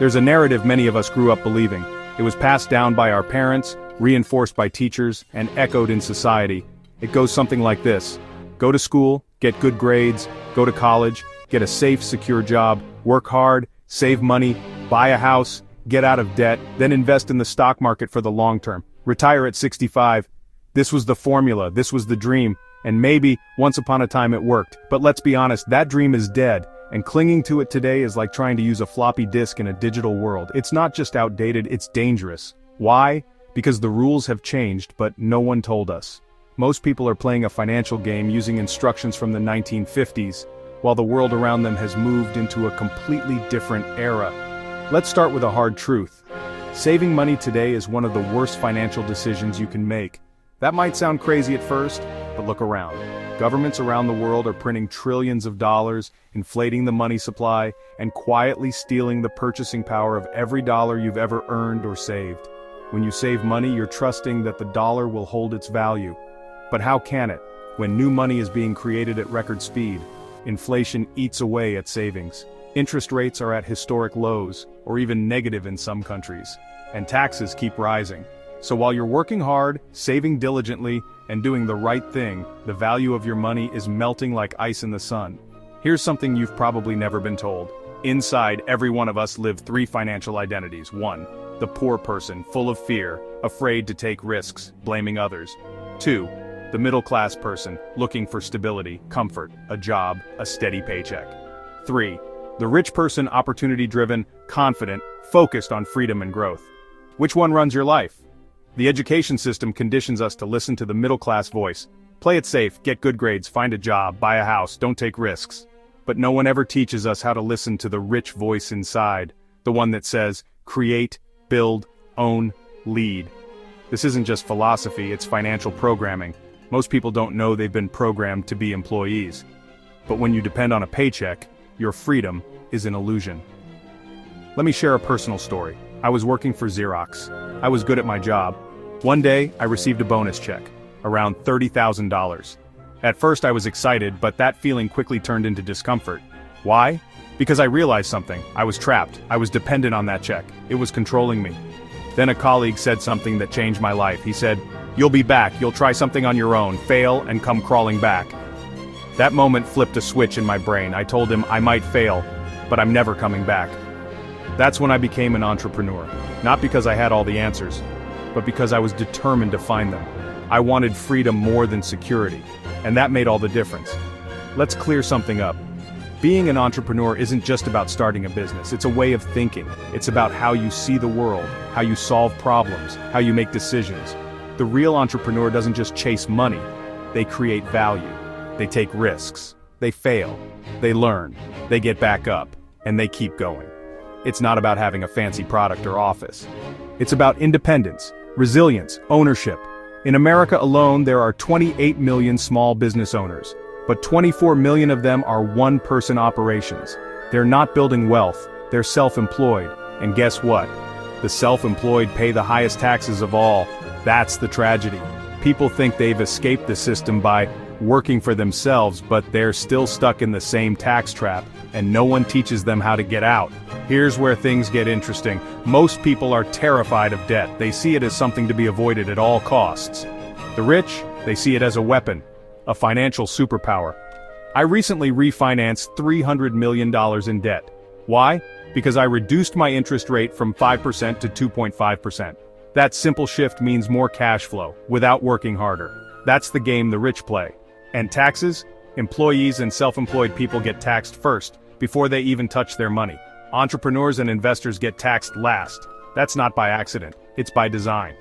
There's a narrative many of us grew up believing. It was passed down by our parents, reinforced by teachers, and echoed in society. It goes something like this. Go to school, get good grades, go to college, get a safe, secure job, work hard, save money, buy a house, get out of debt, then invest in the stock market for the long term. Retire at 65. This was the formula, this was the dream, and maybe, once upon a time it worked. But let's be honest, that dream is dead, and clinging to it today is like trying to use a floppy disk in a digital world. It's not just outdated, it's dangerous. Why? Because the rules have changed, but no one told us. Most people are playing a financial game using instructions from the 1950s, while the world around them has moved into a completely different era. Let's start with a hard truth. Saving money today is one of the worst financial decisions you can make. That might sound crazy at first, but look around. Governments around the world are printing trillions of dollars, inflating the money supply, and quietly stealing the purchasing power of every dollar you've ever earned or saved. When you save money, you're trusting that the dollar will hold its value. But how can it, when new money is being created at record speed? Inflation eats away at savings. Interest rates are at historic lows, or even negative in some countries, and taxes keep rising. So while you're working hard, saving diligently, and doing the right thing, the value of your money is melting like ice in the sun. Here's something you've probably never been told. Inside every one of us live three financial identities. 1. The poor person, full of fear, afraid to take risks, blaming others. 2. The middle-class person, looking for stability, comfort, a job, a steady paycheck. 3. The rich person, opportunity-driven, confident, focused on freedom and growth. Which one runs your life? The education system conditions us to listen to the middle-class voice. Play it safe, get good grades, find a job, buy a house, don't take risks. But no one ever teaches us how to listen to the rich voice inside, the one that says, create, build, own, lead. This isn't just philosophy, it's financial programming. Most people don't know they've been programmed to be employees. But when you depend on a paycheck, your freedom is an illusion. Let me share a personal story. I was working for Xerox. I was good at my job. One day, I received a bonus check, around $30,000. At first I was excited, but that feeling quickly turned into discomfort. Why? Because I realized something. I was trapped. I was dependent on that check. It was controlling me. Then a colleague said something that changed my life. He said, "You'll be back, you'll try something on your own, fail, and come crawling back." That moment flipped a switch in my brain. I told him I might fail, but I'm never coming back. That's when I became an entrepreneur. Not because I had all the answers, but because I was determined to find them. I wanted freedom more than security, and that made all the difference. Let's clear something up. Being an entrepreneur isn't just about starting a business, it's a way of thinking. It's about how you see the world, how you solve problems, how you make decisions. The real entrepreneur doesn't just chase money, they create value. They take risks, they fail, they learn, they get back up, and they keep going. It's not about having a fancy product or office. It's about independence, resilience, ownership. In America alone, there are 28 million small business owners, but 24 million of them are one-person operations. They're not building wealth, they're self-employed. And guess what? The self-employed pay the highest taxes of all. That's the tragedy. People think they've escaped the system by working for themselves, but they're still stuck in the same tax trap, and no one teaches them how to get out. Here's where things get interesting. Most people are terrified of debt. They see it as something to be avoided at all costs. The rich, they see it as a weapon, a financial superpower. I recently refinanced $300 million in debt. Why? Because I reduced my interest rate from 5% to 2.5%. That simple shift means more cash flow, without working harder. That's the game the rich play. And taxes? Employees and self-employed people get taxed first, before they even touch their money. Entrepreneurs and investors get taxed last. That's not by accident, it's by design.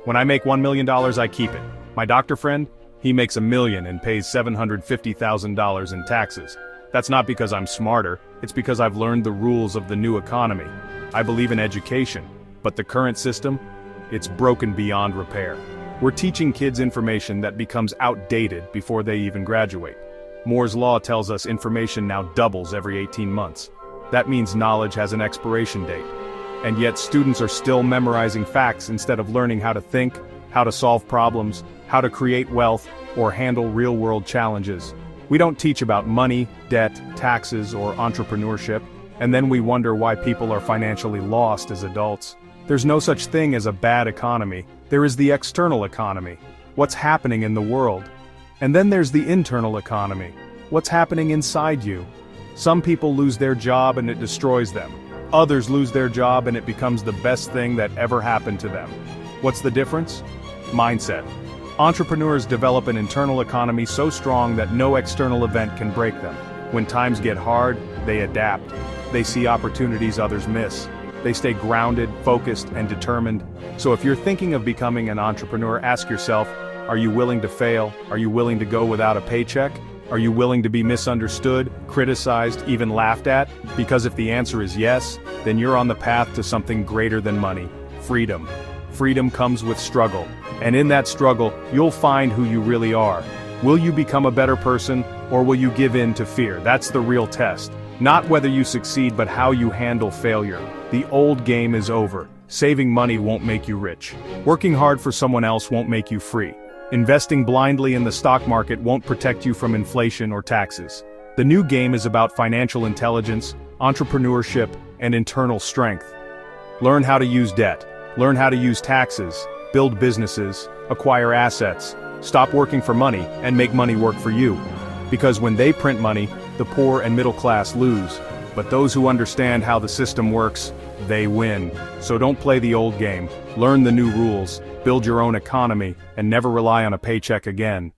When I make $1 million, I keep it. My doctor friend? He makes $1 million and pays $750,000 in taxes. That's not because I'm smarter, it's because I've learned the rules of the new economy. I believe in education, but the current system? It's broken beyond repair. We're teaching kids information that becomes outdated before they even graduate. Moore's Law tells us information now doubles every 18 months. That means knowledge has an expiration date. And yet students are still memorizing facts instead of learning how to think, how to solve problems, how to create wealth, or handle real-world challenges. We don't teach about money, debt, taxes, or entrepreneurship. And then we wonder why people are financially lost as adults. There's no such thing as a bad economy. There is the external economy. What's happening in the world? And then there's the internal economy. What's happening inside you? Some people lose their job and it destroys them. Others lose their job and it becomes the best thing that ever happened to them. What's the difference? Mindset. Entrepreneurs develop an internal economy so strong that no external event can break them. When times get hard, they adapt. They see opportunities others miss. They stay grounded, focused, and determined. So if you're thinking of becoming an entrepreneur, ask yourself, are you willing to fail? Are you willing to go without a paycheck? Are you willing to be misunderstood, criticized, even laughed at? Because if the answer is yes, then you're on the path to something greater than money: freedom. Freedom comes with struggle. And in that struggle, you'll find who you really are. Will you become a better person, or will you give in to fear? That's the real test. Not whether you succeed, but how you handle failure. The old game is over. Saving money won't make you rich. Working hard for someone else won't make you free. Investing blindly in the stock market won't protect you from inflation or taxes. The new game is about financial intelligence, entrepreneurship, and internal strength. Learn how to use debt. Learn how to use taxes, build businesses, acquire assets, stop working for money, and make money work for you. Because when they print money, the poor and middle class lose. But those who understand how the system works, they win. So don't play the old game. Learn the new rules, build your own economy, and never rely on a paycheck again.